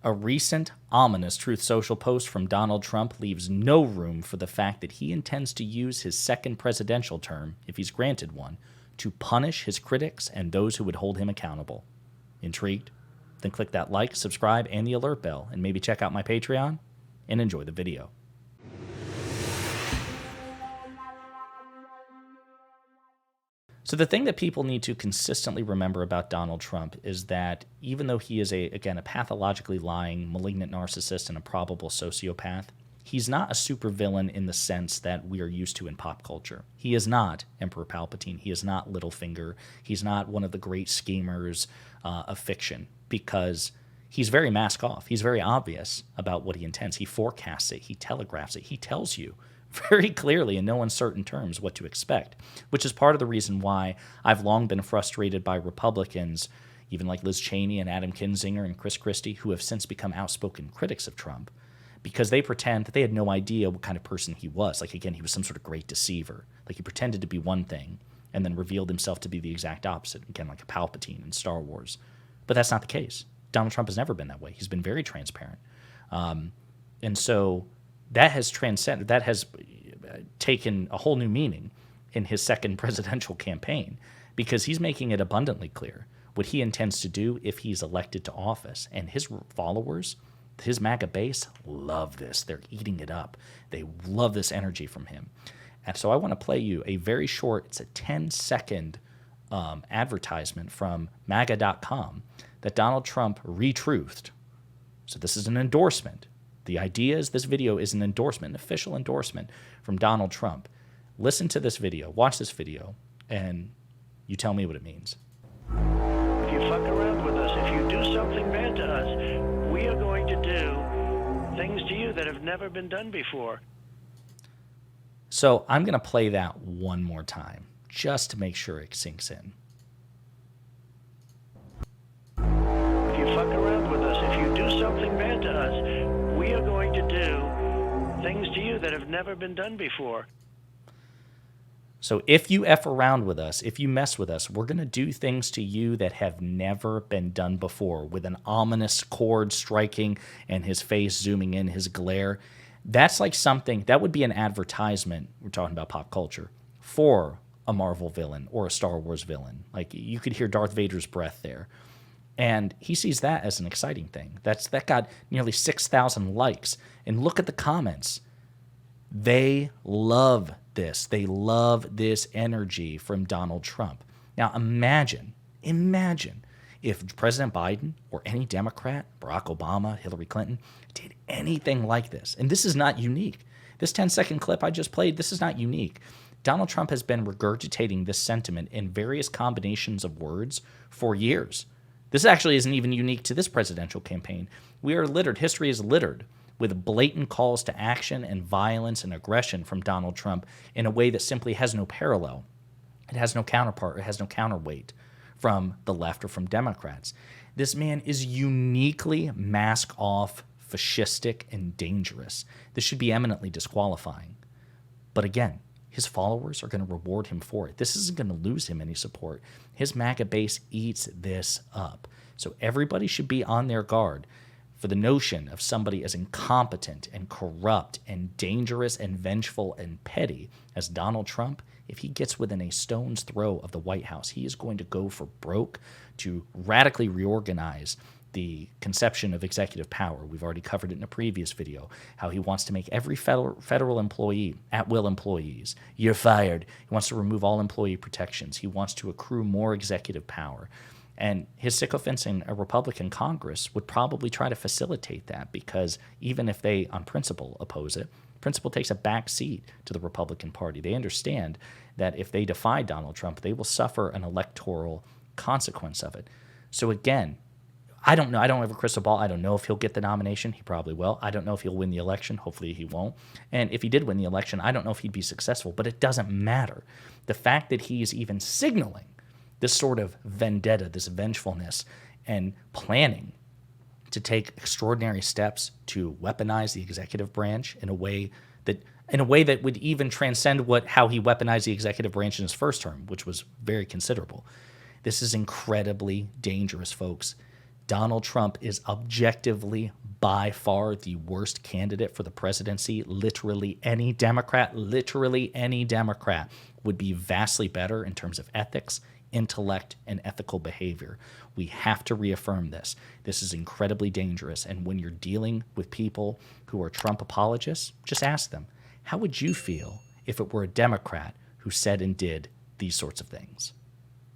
A recent ominous Truth Social post from Donald Trump leaves no room for the fact that he intends to use his second presidential term, if he's granted one, to punish his critics and those who would hold him accountable. Intrigued? Then click that like, subscribe, and the alert bell, and maybe check out my Patreon, and enjoy the video. So the thing that people need to consistently remember about Donald Trump is that even though he is, a pathologically lying, malignant narcissist and a probable sociopath, he's not a supervillain in the sense that we are used to in pop culture. He is not Emperor Palpatine. He is not Littlefinger. He's not one of the great schemers of fiction, because he's very mask off. He's very obvious about what he intends. He forecasts it. He telegraphs it. He tells you very clearly in no uncertain terms what to expect, which is part of the reason why I've long been frustrated by Republicans, even like Liz Cheney and Adam Kinzinger and Chris Christie, who have since become outspoken critics of Trump, because they pretend that they had no idea what kind of person he was. Like, again, he was some sort of great deceiver. Like, he pretended to be one thing and then revealed himself to be the exact opposite, again, like a Palpatine in Star Wars. But that's not the case. Donald Trump has never been that way. He's been very transparent. And so that has transcended, that has taken a whole new meaning in his second presidential campaign, because he's making it abundantly clear what he intends to do if he's elected to office. And his followers, his MAGA base, love this. They're eating it up. They love this energy from him. And so I want to play you a very short, it's a 10-second advertisement from maga.com that Donald Trump retruthed. So this is an endorsement. The idea is this video is an endorsement, an official endorsement from Donald Trump. Listen to this video, watch this video, and you tell me what it means. If you fuck around with us, if you do something bad to us, we are going to do things to you that have never been done before. So I'm going to play that one more time, just to make sure it sinks in. If you fuck around with us, if you do something bad to us, we are going to do things to you that have never been done before. So if you F around with us, if you mess with us, we're going to do things to you that have never been done before, with an ominous chord striking and his face zooming in, his glare. That's like something, that would be an advertisement, we're talking about pop culture, for a Marvel villain or a Star Wars villain. Like, you could hear Darth Vader's breath there. And he sees that as an exciting thing. That got nearly 6,000 likes. And look at the comments. They love this. They love this energy from Donald Trump. Now imagine if President Biden or any Democrat, Barack Obama, Hillary Clinton, did anything like this. And this is not unique. This 10-second clip I just played, this is not unique. Donald Trump has been regurgitating this sentiment in various combinations of words for years. This actually isn't even unique to this presidential campaign. We are littered, history is littered with blatant calls to action and violence and aggression from Donald Trump in a way that simply has no parallel. It has no counterpart, it has no counterweight from the left or from Democrats. This man is uniquely mask-off, fascistic, and dangerous. This should be eminently disqualifying. But again, his followers are going to reward him for it. This isn't going to lose him any support. His MAGA base eats this up. So everybody should be on their guard for the notion of somebody as incompetent and corrupt and dangerous and vengeful and petty as Donald Trump. If he gets within a stone's throw of the White House, he is going to go for broke to radically reorganize the conception of executive power. We've already covered it in a previous video, how he wants to make every federal employee at-will employees. You're fired. He wants to remove all employee protections. He wants to accrue more executive power. And his sycophants in a Republican Congress would probably try to facilitate that, because even if they, on principle, oppose it, principle takes a back seat to the Republican Party. They understand that if they defy Donald Trump, they will suffer an electoral consequence of it. So again, I don't know. I don't have a crystal ball. I don't know if he'll get the nomination. He probably will. I don't know if he'll win the election. Hopefully he won't. And if he did win the election, I don't know if he'd be successful, but it doesn't matter. The fact that he's even signaling this sort of vendetta, this vengefulness, and planning to take extraordinary steps to weaponize the executive branch in a way that would even transcend how he weaponized the executive branch in his first term, which was very considerable. This is incredibly dangerous, folks. Donald Trump is objectively by far the worst candidate for the presidency. Literally any Democrat would be vastly better in terms of ethics, intellect, and ethical behavior. We have to reaffirm this. This is incredibly dangerous. And when you're dealing with people who are Trump apologists, just ask them, how would you feel if it were a Democrat who said and did these sorts of things?